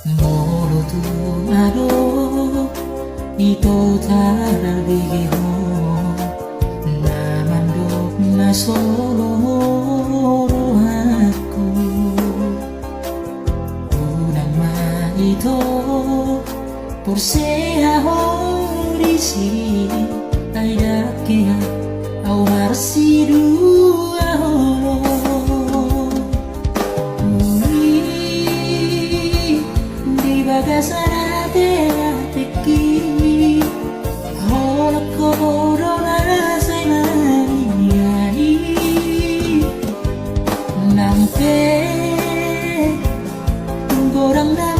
Moro tu ado ito tarabiho na mandok na solo aku unang maito por sea horisi ay dakia au harsidu aholo bagasana te teki hola corona sai mani nampe gorang na